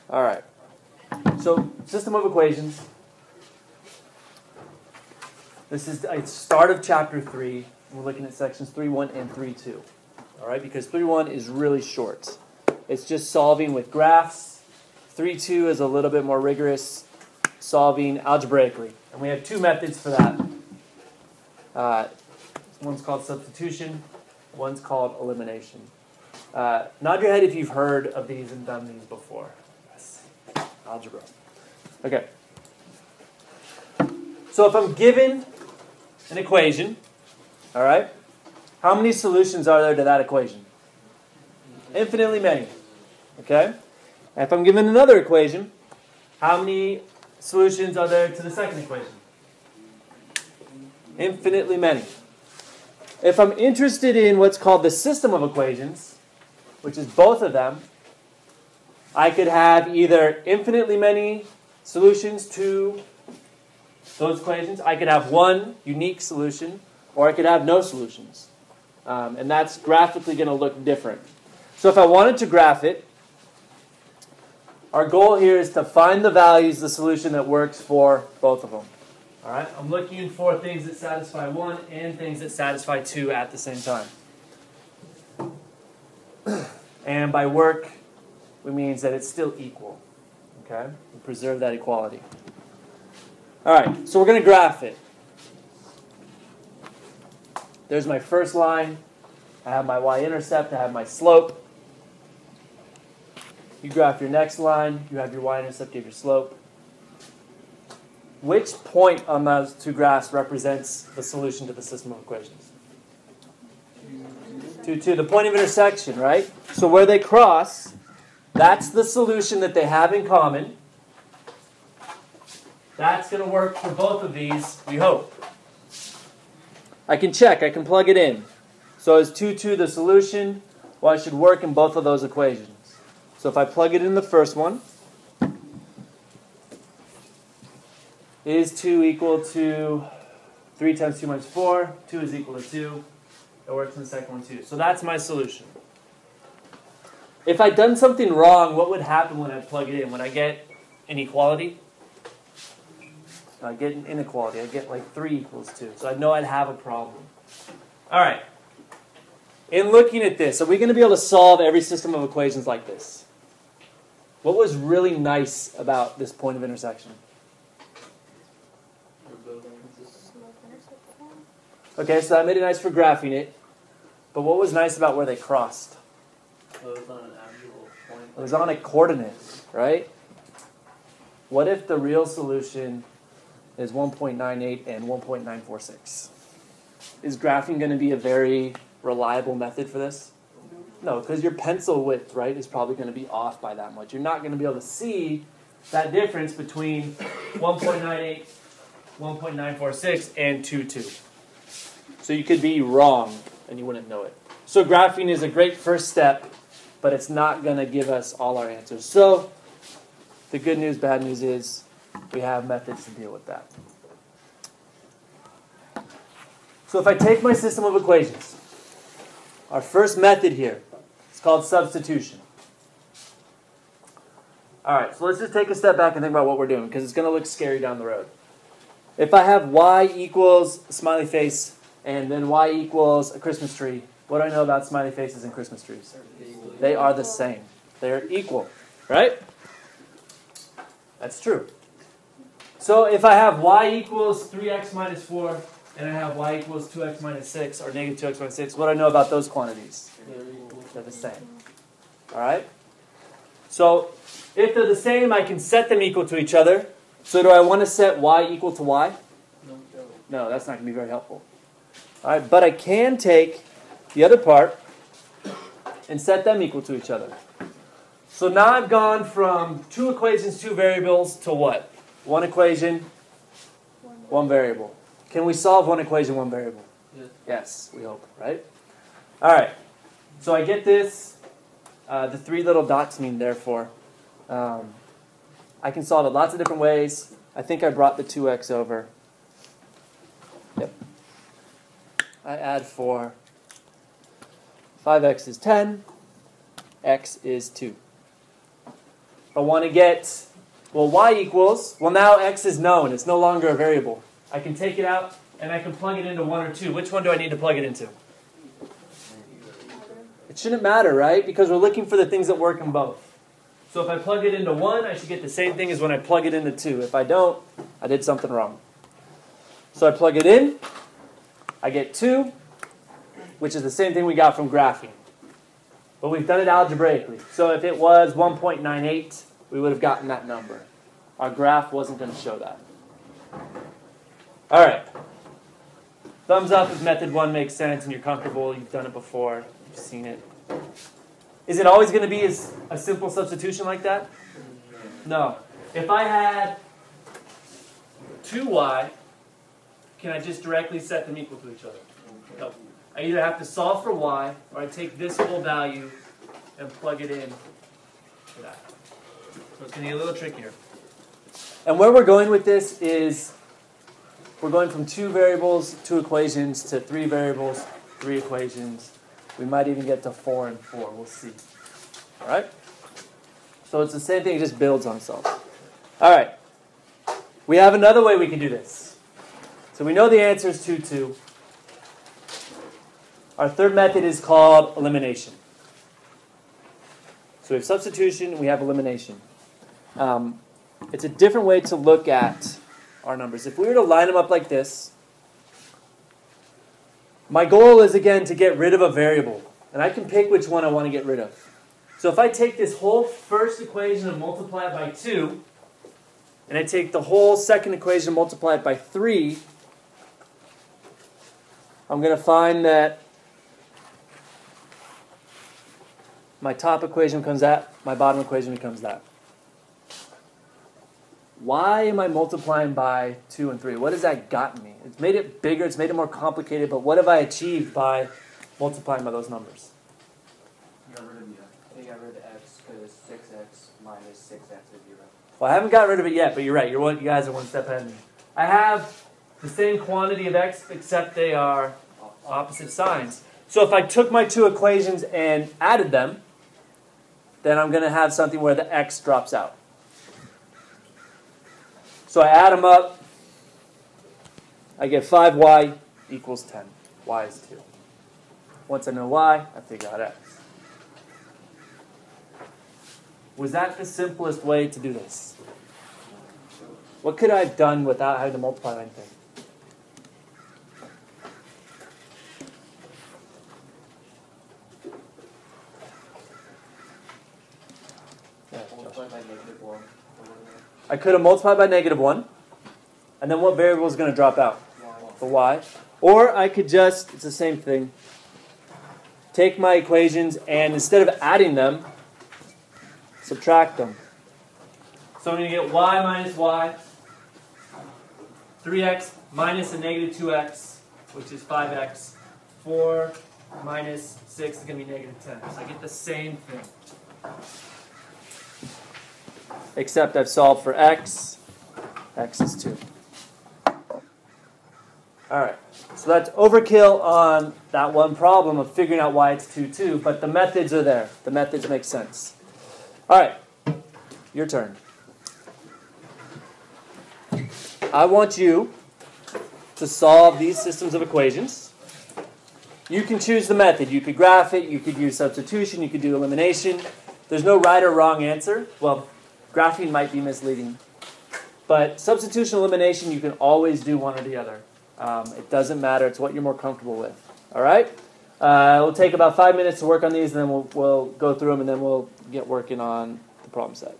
All right. So, system of equations. This is the start of chapter 3. We're looking at sections 3.1 and 3.2. All right, because 3.1 is really short. It's just solving with graphs. 3.2 is a little bit more rigorous, solving algebraically. And we have two methods for that. One's called substitution. One's called elimination. Nod your head if you've heard of these and done these before. Yes. Algebra. Okay. So if I'm given an equation, all right, how many solutions are there to that equation? Infinitely many. Okay? And if I'm given another equation, how many solutions are there to the second equation? Infinitely many. If I'm interested in what's called the system of equations, which is both of them, I could have either infinitely many solutions to those equations, I could have one unique solution, or I could have no solutions. And that's graphically going to look different. So if I wanted to graph it, our goal here is to find the values, the solution that works for both of them. All right? I'm looking for things that satisfy 1 and things that satisfy 2 at the same time. And by work, it means that it's still equal. Okay? We preserve that equality. All right, so we're going to graph it. There's my first line. I have my y-intercept. I have my slope. You graph your next line. You have your y-intercept, you have your slope. Which point on those two graphs represents the solution to the system of equations? 2, 2, the point of intersection, right? So where they cross, that's the solution that they have in common. That's going to work for both of these, we hope. I can check, I can plug it in. So is 2, 2 the solution? Well, it should work in both of those equations. So if I plug it in the first one, is 2 equal to 3 times 2 minus 4? 2 is equal to 2. It works in the second one too. So that's my solution. If I'd done something wrong, what would happen when I plug it in? Would I get an equality? I get an inequality. I get like 3 equals 2. So I know I'd have a problem. All right. In looking at this, are we going to be able to solve every system of equations like this? What was really nice about this point of intersection? Okay, so that made it nice for graphing it. But what was nice about where they crossed? Well, it was on an actual point. It was on a coordinate, right? What if the real solution is 1.98 and 1.946? Is graphing going to be a very reliable method for this? No, because your pencil width, right, is probably going to be off by that much. You're not going to be able to see that difference between 1.98, 1.946, and 2.2. So you could be wrong, and you wouldn't know it. So graphing is a great first step, but it's not going to give us all our answers. So the good news, bad news is we have methods to deal with that. So if I take my system of equations, our first method here is called substitution. All right, so let's just take a step back and think about what we're doing, because it's going to look scary down the road. If I have y equals a smiley face and then y equals a Christmas tree, what do I know about smiley faces and Christmas trees? They are the same. They're equal, right? That's true. So if I have y equals 3x minus 4 and I have y equals 2x minus 6 or negative 2x minus 6, what do I know about those quantities? They're the same. All right? So if they're the same, I can set them equal to each other. So do I want to set y equal to y? No, that's not going to be very helpful. All right, but I can take the other part and set them equal to each other. So now I've gone from 2 equations, 2 variables, to what? 1 equation, 1 variable. Can we solve 1 equation, 1 variable? Yes. Yes, we hope, right? All right, so I get this. The 3 little dots mean therefore. I can solve it lots of different ways. I think I brought the 2x over. Yep. I add 4. 5x is 10. X is 2. I want to get, well, y equals, well, now x is known. It's no longer a variable. I can take it out, and I can plug it into 1 or 2. Which one do I need to plug it into? It shouldn't matter, right? Because we're looking for the things that work in both. So if I plug it into 1, I should get the same thing as when I plug it into 2. If I don't, I did something wrong. So I plug it in, I get 2, which is the same thing we got from graphing. But we've done it algebraically. So if it was 1.98, we would have gotten that number. Our graph wasn't going to show that. All right. Thumbs up if method 1 makes sense and you're comfortable. You've done it before. You've seen it. Is it always going to be a simple substitution like that? No. If I had 2y, can I just directly set them equal to each other? No. I either have to solve for y, or I take this whole value and plug it in for that. So it's going to get a little trickier. And where we're going with this is we're going from 2 variables, 2 equations, to 3 variables, 3 equations. We might even get to 4 and 4. We'll see. All right? So it's the same thing. It just builds on itself. All right. We have another way we can do this. So we know the answer is 2, 2. Our third method is called elimination. So we have substitution, we have elimination. It's a different way to look at our numbers. If we were to line them up like this, my goal is, again, to get rid of a variable. And I can pick which one I want to get rid of. So if I take this whole first equation and multiply it by 2, and I take the whole second equation and multiply it by 3, I'm going to find that my top equation becomes that, my bottom equation becomes that. Why am I multiplying by 2 and 3? What has that gotten me? It's made it bigger, it's made it more complicated, but what have I achieved by multiplying by those numbers? You got rid of the You got rid of x because 6x minus 6x is 0. Well, I haven't got rid of it yet, but you're right. You guys are one step ahead of me. I have the same quantity of x, except they are opposite signs. So if I took my 2 equations and added them, then I'm going to have something where the x drops out. So I add them up. I get 5y equals 10. Y is 2. Once I know y, I figure out x. Was that the simplest way to do this? What could I have done without having to multiply anything? Multiply by -1. I could have multiplied by -1, and then what variable is going to drop out? The y. Or I could just, it's the same thing, take my equations and instead of adding them, subtract them. So I'm going to get y minus y, 3x minus a -2x, which is 5x, 4 minus 6 is going to be -10. So I get the same thing. Except I've solved for x. X is 2. All right. So that's overkill on that one problem of figuring out why it's 2, 2. But the methods are there. The methods make sense. All right. Your turn. I want you to solve these systems of equations. You can choose the method. You could graph it. You could use substitution. You could do elimination. There's no right or wrong answer. Well, graphing might be misleading. But substitution, elimination, you can always do one or the other. It doesn't matter. It's what you're more comfortable with. All right? It'll take about 5 minutes to work on these, and then we'll go through them, and then we'll get working on the problem set.